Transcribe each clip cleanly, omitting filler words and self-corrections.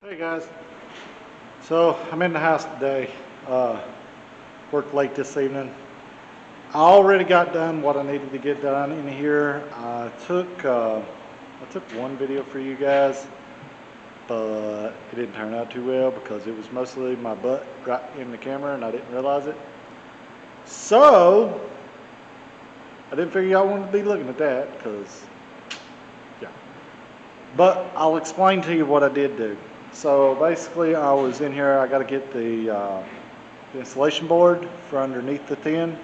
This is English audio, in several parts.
Hey guys, so I'm in the house today. Worked late this evening. I already got done what I needed to get done in here. I took one video for you guys, but it didn't turn out too well because it was mostly my butt right in the camera and I didn't realize it. So I didn't figure y'all wanted to be looking at that because yeah. But I'll explain to you what I did do. So basically, I was in here. I got to get the insulation board for underneath the tin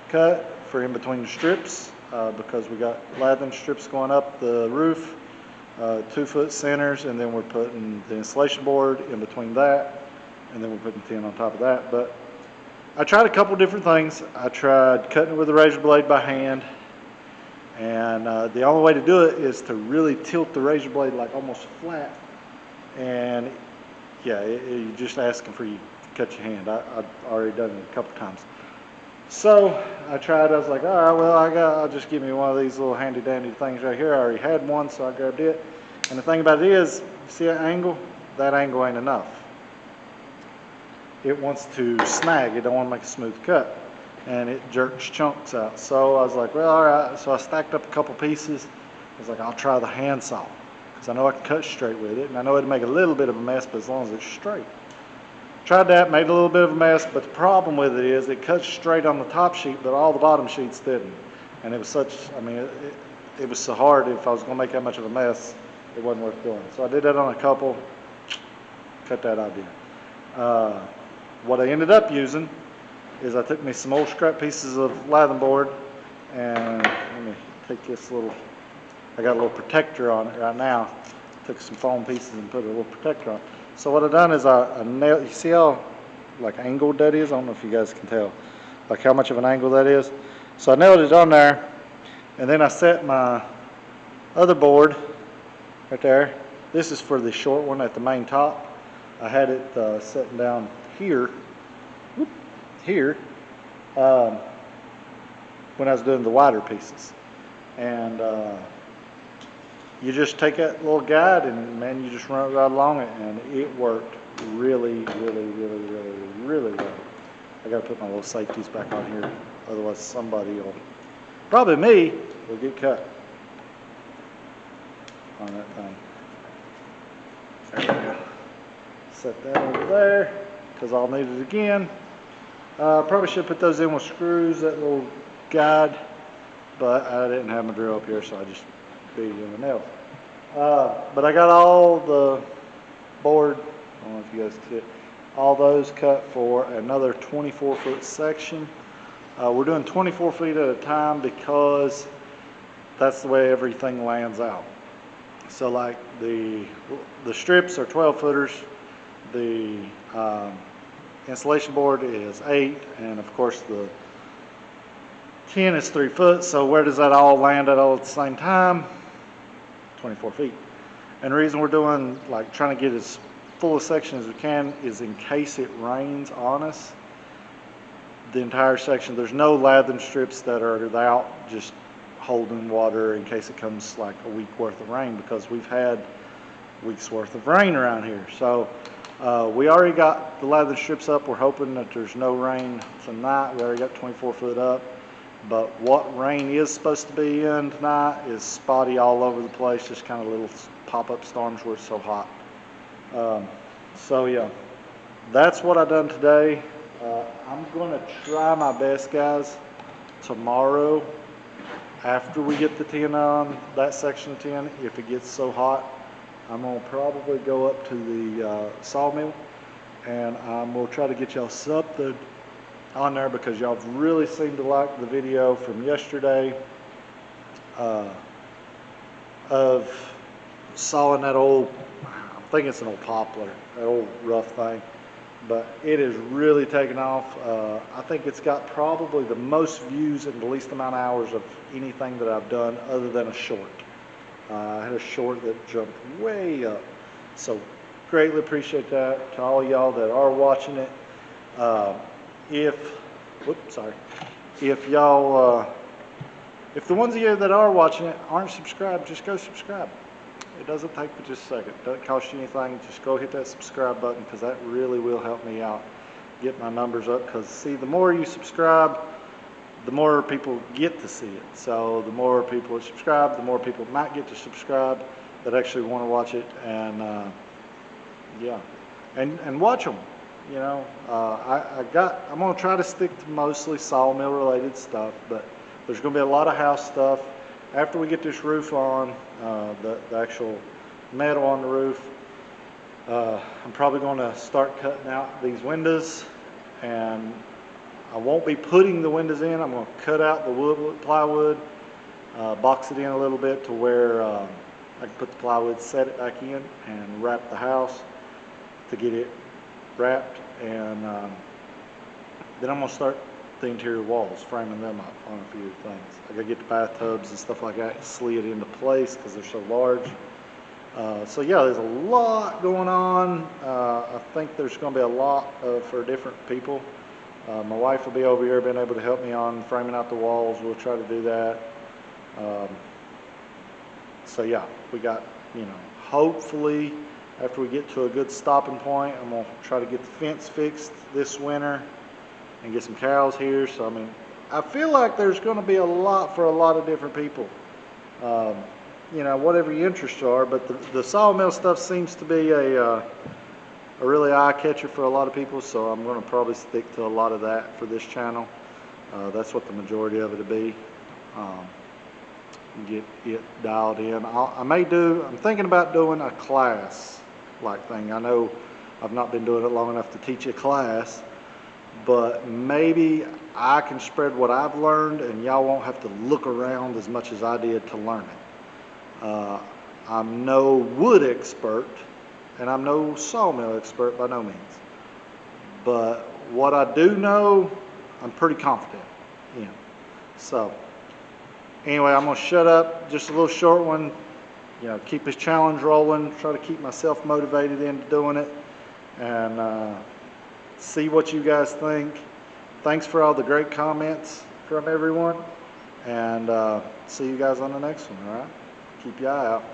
cut for in between the strips because we got lathing strips going up the roof, 2-foot centers, and then we're putting the insulation board in between that, and then we're putting tin on top of that. But I tried a couple different things. I tried cutting it with a razor blade by hand. And the only way to do it is to really tilt the razor blade like almost flat. And yeah, you're just asking for you to cut your hand. I've already done it a couple times. So I tried, I was like, all right, well, I'll just give me one of these little handy dandy things right here. I already had one, so I grabbed it. And the thing about it is, see that angle? That angle ain't enough. It wants to snag, it don't want to make a smooth cut. And it jerks chunks out. So I was like, well, all right. So I stacked up a couple pieces. I was like, I'll try the handsaw because I know I can cut straight with it, and I know it'd make a little bit of a mess, but as long as it's straight. Tried that, made a little bit of a mess, but the problem with it is it cuts straight on the top sheet, but all the bottom sheets didn't. And it was it was so hard. If I was going to make that much of a mess, it wasn't worth doing. So I did that on a couple, cut that idea. What I ended up using is I took me some old scrap pieces of lathing board, and let me take this little, I got a little protector on it right now. Took some foam pieces and put a little protector on. So what I done is I nailed, you see how like angled that is? I don't know if you guys can tell, like how much of an angle that is. So I nailed it on there, and then I set my other board right there. This is for the short one at the main top. I had it sitting down here, here when I was doing the wider pieces. And you just take that little guide and man, you just run it right along it, and it worked really well. I gotta put my little safeties back on here, otherwise somebody will, probably me, will get cut on that thing. There we go. Set that over there because I'll need it again. Probably should put those in with screws, that little guide, but I didn't have my drill up here, so I just beat it in the nails. But I got all the board, I don't know if you guys can see it, all those cut for another 24-foot section. We're doing 24 feet at a time because that's the way everything lands out. So like the strips are 12 footers, the insulation board is 8, and of course the tin is 3 foot. So where does that all land at all at the same time? 24 feet. And the reason we're doing, like, trying to get as full a section as we can is in case it rains on us. The entire section, there's no lathing strips that are out just holding water in case it comes like a week worth of rain, because we've had weeks worth of rain around here. So we already got the lathing strips up. We're hoping that there's no rain tonight. We already got 24 foot up. But what rain is supposed to be in tonight is spotty all over the place, just kind of little pop-up storms where it's so hot. So yeah, that's what I've done today. I'm going to try my best, guys, tomorrow after we get the tin on, that section of tin, if it gets so hot, I'm going to probably go up to the sawmill, and I'm going to try to get y'all something on there because y'all really seem to like the video from yesterday of sawing that old, I think it's an old poplar, that old rough thing, but it is really taken off. I think it's got probably the most views and the least amount of hours of anything that I've done other than a short. I had a short that jumped way up, so greatly appreciate that to all y'all that are watching it. If y'all, if the ones of you that are watching it aren't subscribed, just go subscribe. It doesn't take but just a second. It doesn't cost you anything. Just go hit that subscribe button, because that really will help me out, get my numbers up. Because see, the more you subscribe, the more people get to see it. So the more people subscribe, the more people might get to subscribe that actually want to watch it. And yeah, and watch them. You know, I'm going to try to stick to mostly sawmill related stuff, but there's going to be a lot of house stuff. After we get this roof on, the actual metal on the roof, I'm probably going to start cutting out these windows, and I won't be putting the windows in. I'm going to cut out the plywood, box it in a little bit to where I can put the plywood, set it back in, and wrap the house to get it wrapped. And then I'm going to start the interior walls, framing them up on a few things. I got to get the bathtubs and stuff like that slid into place because they're so large. So yeah, there's a lot going on. I think there's going to be a lot for different people. My wife will be over here being able to help me on framing out the walls. We'll try to do that. So yeah, we got, you know, hopefully after we get to a good stopping point, I'm going to try to get the fence fixed this winter and get some cows here. So I mean, I feel like there's going to be a lot for a lot of different people. You know, whatever your interests are, but the sawmill stuff seems to be a really eye catcher for a lot of people, so I'm going to probably stick to a lot of that for this channel. That's what the majority of it will be. Get it dialed in. I'm thinking about doing a class like thing. I know I've not been doing it long enough to teach a class, but maybe I can spread what I've learned and y'all won't have to look around as much as I did to learn it. I'm no wood expert, and I'm no sawmill expert by no means. But what I do know, I'm pretty confident in. So, anyway, I'm going to shut up. Just a little short one. You know, keep this challenge rolling. Try to keep myself motivated into doing it. And see what you guys think. Thanks for all the great comments from everyone. And see you guys on the next one, all right? Keep your eye out.